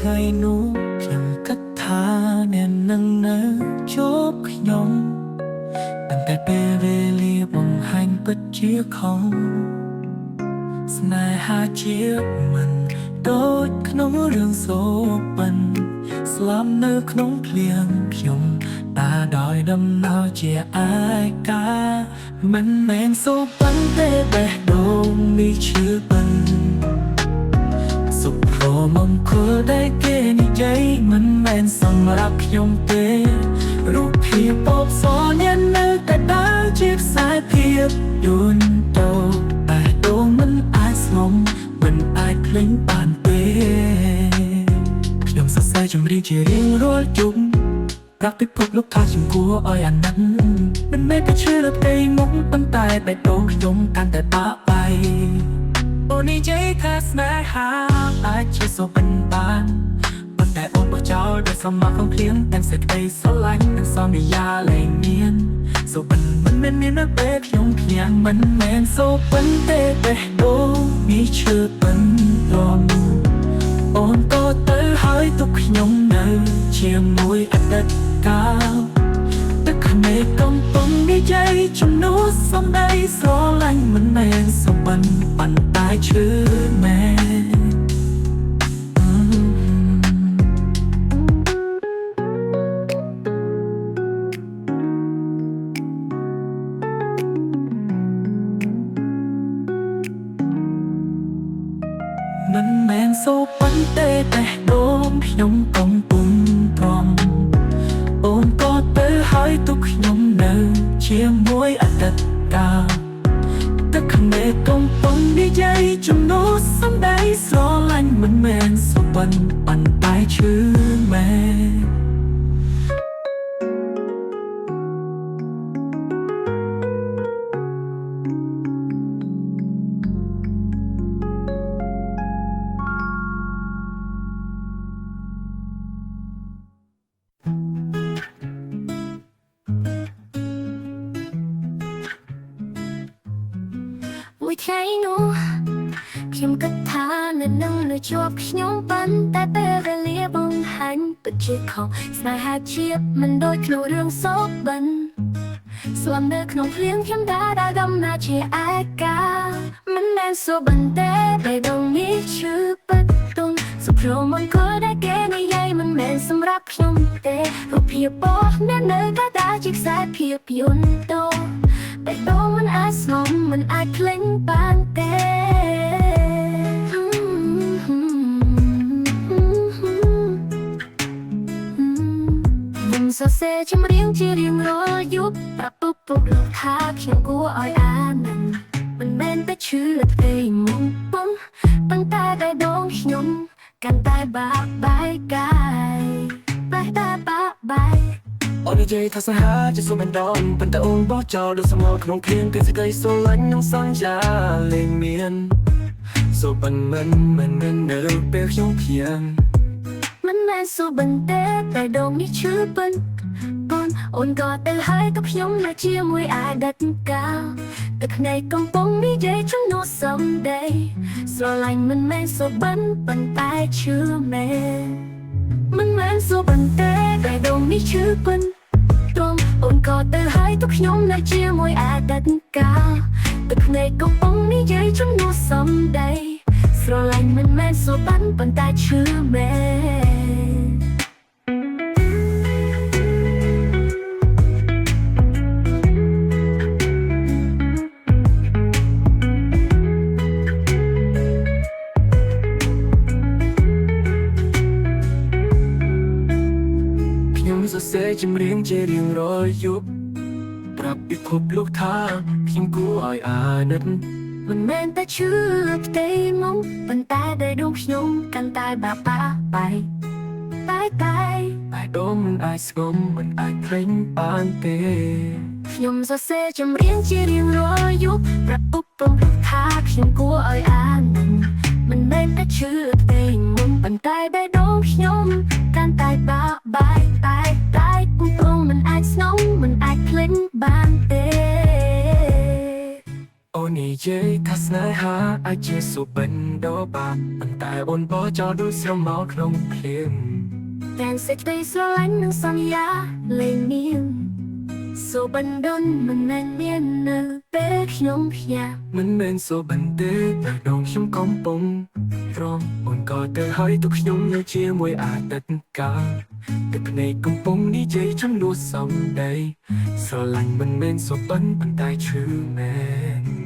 ថ្ងៃនោះខ្ញុំគិតថាអ្នកនឹងនៅជួបខ្ញុំตั้งแต่ពេលវេលាបង្ហាញពិតជាខុសស្នេហាជាមិនដូចក្នុងរឿងសូប៉ិនស្លាប់នៅក្នុងភ្លៀងខ្ញុំតាដោយដំណើរជាឯកាមិនមែនសូប៉ិនទេបេះដូងនេះឈឺប៉ិនសុខរមង្គលដែលគេនិយាយមិនមែនសម្រាប់ខ្ញុំទេរូបភាពបបសញានៅតែដើរជាខ្សែភាពយន្តទៅតែដូងមិនអាចស្ងំមិនអាចភ្លេចបានទេខ្ញុំសរសេរចម្រៀងជារៀងរាល់ជុំប្រាប់ពិភពលោកថាខ្ញុំគួរឲ្យអាណិតមិនមែនតែឈឺលើផ្ទៃមុខប៉ុន្តែបេះដូងខ្ញុំកាន់តែបាក់បែកអូននិយាយថាស្នេហាអាចជាសូប៉ិនបានប៉ុន្តែអូនបោះចោលដោយស្រមោលក្នុងភ្លៀងទាំងសេចក្តីស្រឡាញ់និងសន្យាលែងមានសូប៉ិនមិនមែនមាននៅពេលខ្ញុំភ្ញាក់មិនមែនសូប៉ិនទេបេះដូងនេះឈឺប៉ុនរំអូនក៏ទៅហើយទុកខ្ញុំនៅជាមួយអតីតកាលទឹកក្មេងកំពុងនិយាយជំនួសសំដីស្រឡាញ់មិនមែនសូប៉ិនប៉ុន្តែឈឺមែនមិនមែនសូប៉ិនទេតែដូងខ្ញុំកំពុងទ្រាំអូនក៏ទៅហើយទុកខ្ញុំនៅជាមួយអតីតកាលទឹកក្មេងកំពុងនិយាយជំនួសសំដីស្រឡាញ់មិនមែនសូប៉ិនប៉ុន្តែឈឺមែនមួយថ្ងៃនោះខ្ញុំគិតថាអ្នកនឹងនៅជាប់ខ្ញុំប៉ុន្តែពេលវេលាបង្ហាញពិតជាខុសស្នេហាជាតិមិនដូចក្នុងរឿងសូប៉ិនស្លាប់នៅក្នុងភ្លៀងខ្ញុំដែលដំណើរជាឯកាមិនមែនសូប៉ិនទេបេះដូងនេះឈឺពិតទុំសុខរមង្គលដែលគេនិយាយមិនមែនសម្រាប់ខ្ញុំទេរូបភាពរបស់អ្នកនៅតែដើរជាខ្សែភាពយន្តទៅបេះដូងមិនអាចស្ងំមិនអាចភ្លេចបានទេខ្ញុំសរសេរចម្រៀងជារៀងរាល់យប់ប្រាប់ពុកលោកថាខ្ញុំគួរឲ្យអាណិតមិនមែនតែឈឺលើផ្ទៃមុខប៉ុន្តែបេះដូងខ្ញុំកាន់តែបាក់បែកកាយបែកតែបាក់បែកអូននិយាយថាស្នេហាជាសូប៉ិនប៉ុន្តែអូនបោះចោលដោយស្រមោលក្នុងភ្លៀងគឺសេចក្តីស្រឡាញ់និងសន្យាលែងមានសូប៉ិនមិននៅពេលខ្ញុំភ្ញាក់មិនមែនសូប៉ិនទេតែដងនេះឈឺប៉ុនអូនក៏ទៅហើយกับខ្ញុំនៅជាមួយអតីតកាលទឹកភ្នែកកំពុងនិយាយជំនួសសំដីស្រឡាញ់មិនមែនសូប៉ិនប៉ុន្តែឈឺមែនមិនមែនសូប៉ិនទេតែដងនេះឈឺប៉ុនអូនក៏ទៅហើយទុកខ្ញុំនៅជាមួយអតីតកាលទឹកភ្នែកកំពុងនិយាយជំនួសសំដីស្រឡាញ់មិនមែនសូប៉ិនប៉ុន្តែឈឺមែនសរសេរចម្រៀងជារៀងរាល់យប់ប្រាប់ពិភពលោកថាខ្ញុំគួរឲ្យអាណិតមិនមែនតែឈឺផ្ទៃមុខប៉ុន្តែបេះដូងខ្ញុំកាន់តែបាក់បែកបេះដូងមិនអាចស្ងំមិនអាចភ្លេចបានទេខ្ញុំសរសេរចម្រៀងជារៀងរាល់យប់ប្រាប់ពុកលោកថាខ្ញុំគួរឲ្យអាណិតមិនមែនតែឈឺផ្ទៃមុខប៉ុន្តែបេះដូងខ្ញុំកាន់តែបាក់បែកពុកមិនអាចស្ងំមិនអាចភ្លេចបានទេអូន និយាយថាស្នេហាអាចជាសុបិនដ៏បាបប៉ុន្តែអូនបោះចោលដូចស្រមោលក្នុងភ្លៀង តែសេចក្តីស្រឡាញ់និងសន្យាលែងមានសូបិនដុនមិនមែនមាននៅពេលខ្ញុំភ្ញាក់ មិនមែនសុបិនទេតែដងខ្ញុំកំពុងរងអូនក៏ទៅហើយទុកខ្ញុំនៅជាមួយអតីតកាលទឹកភ្នែកកំពុងនិយាយចំនួនសំដីស្រឡាញ់មិនមែនសុបិនប៉ុន្តែឈឺមែន